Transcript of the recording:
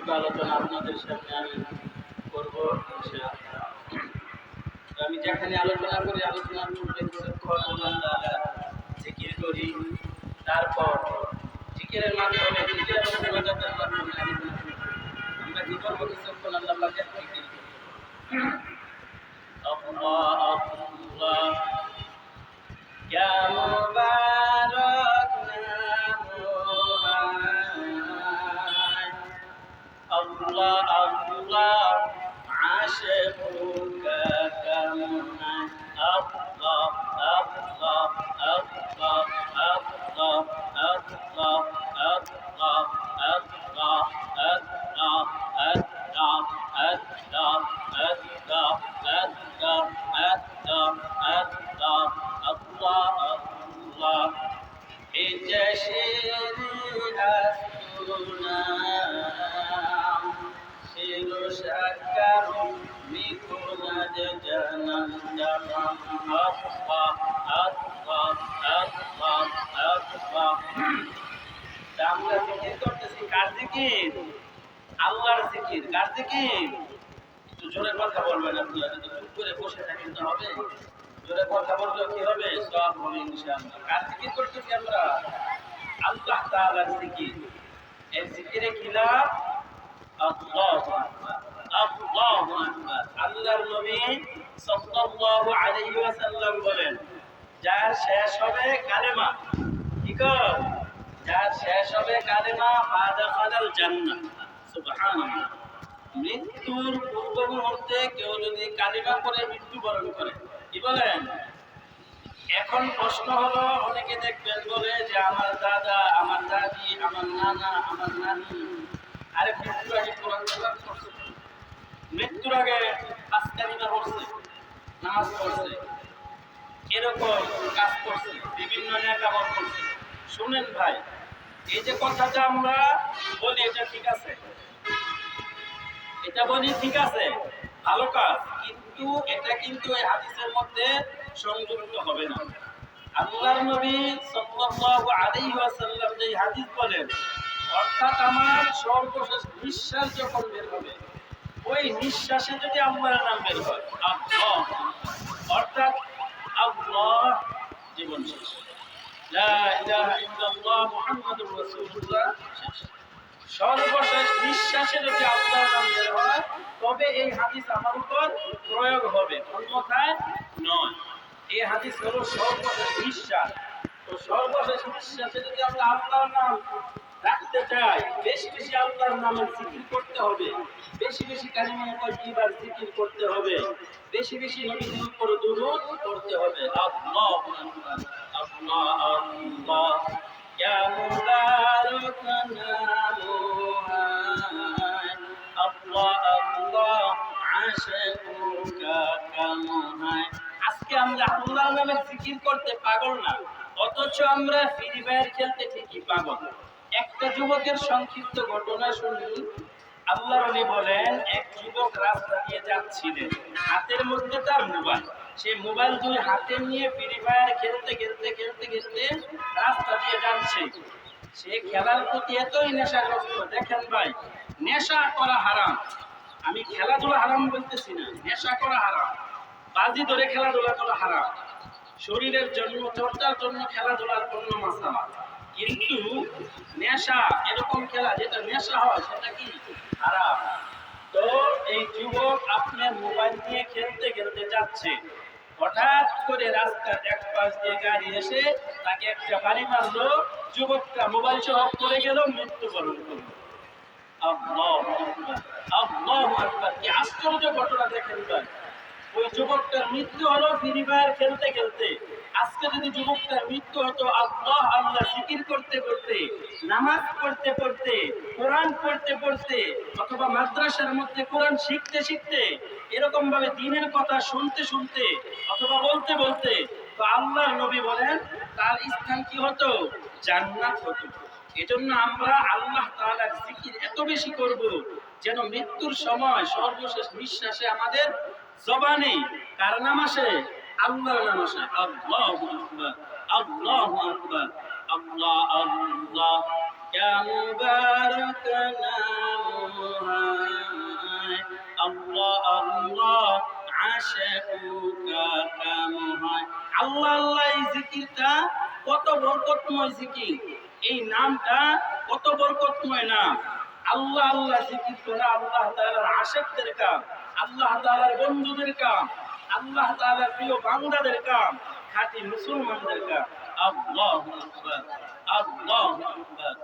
সংক্ষিপ্ত আলোচনা আপনাদের সামনে আমি করব ইনশাআল্লাহ। আমি যেখানে আলোচনা করি আলোচনার পূর্বে কিছুক্ষণ আল্লাহ তাআলা জিকির করি, তারপর জিকিরের মাধ্যমে জিকিরের মনোযোগতা আমরা কি করবো কিছুক্ষণ আল্লাহ পাকের জিকির করি। আল্লাহ আল্লাহ ইয়া মুবারাক আল্লাহ আল্লাহ আশিকুকা কামনা আল্লাহ আল্লাহ আল্লাহ আল্লাহ আল্লাহ আল্লাহ আল্লাহ আল্লাহ আল্লাহ আল্লাহ আল্লাহ আল্লাহ আল্লাহ আল্লাহ আল্লাহ আল্লাহ ইজাশির আসুনা শিরশাকার মিকুনাদ জানান্দাম আল্লাহ আল্লাহ আল্লাহ আল্লাহ। আমরা জিকির করতেছি, কার জিকির? আল্লাহর জিকির। কার জিকির? একটু জোরে কথা বলবেন আপনারা, যদি চুপ করে বসে থাকেন তো হবে? জোরে কথা বললে কি হবে? সব হবে ইনশাআল্লাহ। কার জিকির করতেছি আমরা? আল্লাহ তাআলার জিকির। এই জিকিরে কি লাভ? আল্লাহু আকবার, আল্লাহু আকবার। আল্লাহর নবী সাল্লাল্লাহু আলাইহি ওয়াসাল্লাম বলেন, যার শেষ হবে কালেমা, কি কর? যার শেষ হবে কালেমা ফাদাখালাল জান্নাহ। সুবহানাল্লাহ। মৃত্যুর পূর্ব মুহূর্তে কেউ যদি কালেমা পড়ে মৃত্যুবরণ করে, কি বলেন? এখন প্রশ্ন হলো, অনেকে দেখবেন বলে যে আমার দাদা, আমার দাদি, আমার নানা, আমার নানি, আরে মৃত্যুর আগে কোরআন তেলাওয়াত করছে, মৃত্যুর আগে আজকারিমা পড়ছে, নামাজ পড়ছে, এরকম কাজ করছে, বিভিন্ন নেকামল করছে। শুনেন ভাই, এই যে কথাটা আমরা বলি এটা ঠিক আছে, এটা বলি ঠিক আছে, ভালো কাজ, কিন্তু এটা কিন্তু এই হাদিসের মধ্যে সংযুক্ত হবে না। আল্লাহর নবী সাল্লাল্লাহু আলাইহি ওয়াসাল্লাম যে হাদিস বলেন, অর্থাৎ আমার সর্বশেষ নিঃশ্বাস যখন বের হবে, ওই নিঃশ্বাসে যদি আল্লাহর নাম বের হয়, আল্লাহ, অর্থাৎ আল্লাহ জীবন শেষ, লা ইলাহা ইল্লাল্লাহ মুহাম্মাদুর রাসূলুল্লাহ শেষ। সর্বশেষ নিঃশ্বাসে যদি আল্লাহর নাম বের হয় তবে এই হাদিস আমার উপর প্রয়োগ হবে, অন্যথায় নয়। এই হাদিস হলো সর্বশেষ নিঃশ্বাস। তো সর্বশেষ নিঃশ্বাসে যদি আমরা আল্লাহর নাম রাখতে চাই, বেশি বেশি আল্লাহর নামের জিকির করতে হবে, বেশি বেশি কালিমা তাইয়্যিবার জিকির করতে হবে, বেশি বেশি নবীর উপর দুরূদ পড়তে হবে। আল্লাহু আকবার, আল্লাহ আল্লাহ ইয়া মুবারাক নামুহায় আল্লাহ আল্লাহ আশিকুকা কামহায়। আজকে আমরা আল্লাহর নামে জিকির করতে পাগল না, অথচ আমরা ফ্রি ফায়ার খেলতে ঠিকই পাগল। একটা যুবকের সংক্ষিপ্ত ঘটনা শুনি। আল্লাহর নবী বলেন, এক যুবক রাস্তা দিয়ে যাচ্ছিলেন, হাতের মধ্যে তার মোবাইল, সে মোবাইল দুই হাতে নিয়ে ফ্রি ফায়ার খেলতে খেলতে খেলতে খেলতে রাস্তা দিয়ে যাচ্ছে। সে খেলার প্রতি এতই নেশাগ্রস্ত। দেখেন ভাই, নেশা করা হারাম, আমি খেলাধুলা হারাম বলতেছি না, নেশা করা হারাম, বাজি ধরে খেলাধুলা করা হারাম, শরীরের জন্য চর্চার জন্য খেলাধুলার অন্য মাসালা, কিন্তু নেশা, এরকম খেলা যেটা নেশা হয় সেটা কি হারাম। তো এই যুবক আপনার মোবাইল নিয়ে খেলতে খেলতে যাচ্ছে, হঠাৎ করে রাস্তার এক পাশ দিয়ে গাড়ি এসে তাকে একটা বাড়ি মারলো, যুবকটা মোবাইল সহ পড়ে গেল, মৃত্যুবরণ করলো। আল্লাহু আকবার, আল্লাহু আকবার। কি আশ্চর্য ঘটনা দেখেন ভাই, ওই যুবকটার মৃত্যু হলো ফ্রি ফায়ার খেলতে খেলতে। আজকে যদি যুবকটার মৃত্যু হতো আল্লাহ আল্লাহ জিকির করতে করতে, নামাজ পড়তে পড়তে, কোরআন পড়তে পড়তে, অথবা মাদ্রাসার মধ্যে কোরআন শিখতে শিখতে, এরকম ভাবে দ্বীনের কথা শুনতে শুনতে, অথবা বলতে বলতে, তো আল্লাহর নবী বলেন তার স্থান কি হতো? জান্নাত হতো। এজন্য আমরা আল্লাহ তাআলার জিকির এত বেশি করব যেন মৃত্যুর সময় সর্বশেষ নিঃশ্বাসে আমাদের জবানে কার নাম আসে? আল্লাহর নাম আসে। আল্লাহু আকবার, আল্লাহু আকবার, আল্লাহ আল্লাহ ইয়া মুবারাক নামুহায় আশাকুকা কামু হয়। আল্লাহ আল্লাহ এই জিকিরটা কত বরকতময় জিকির, এই নামটা কত বরকতময় নাম। আল্লাহ আল্লাহ জিকির করা আল্লাহ তাআলার আশিকদের কাম, আল্লাহ তাআলার বন্ধুদের কাম, আল্লাহ তাআলার প্রিয় বান্দাদের কাম, খাঁটি মুসলমানদের কাম। আল্লাহু আকবার, আল্লাহু আকবার।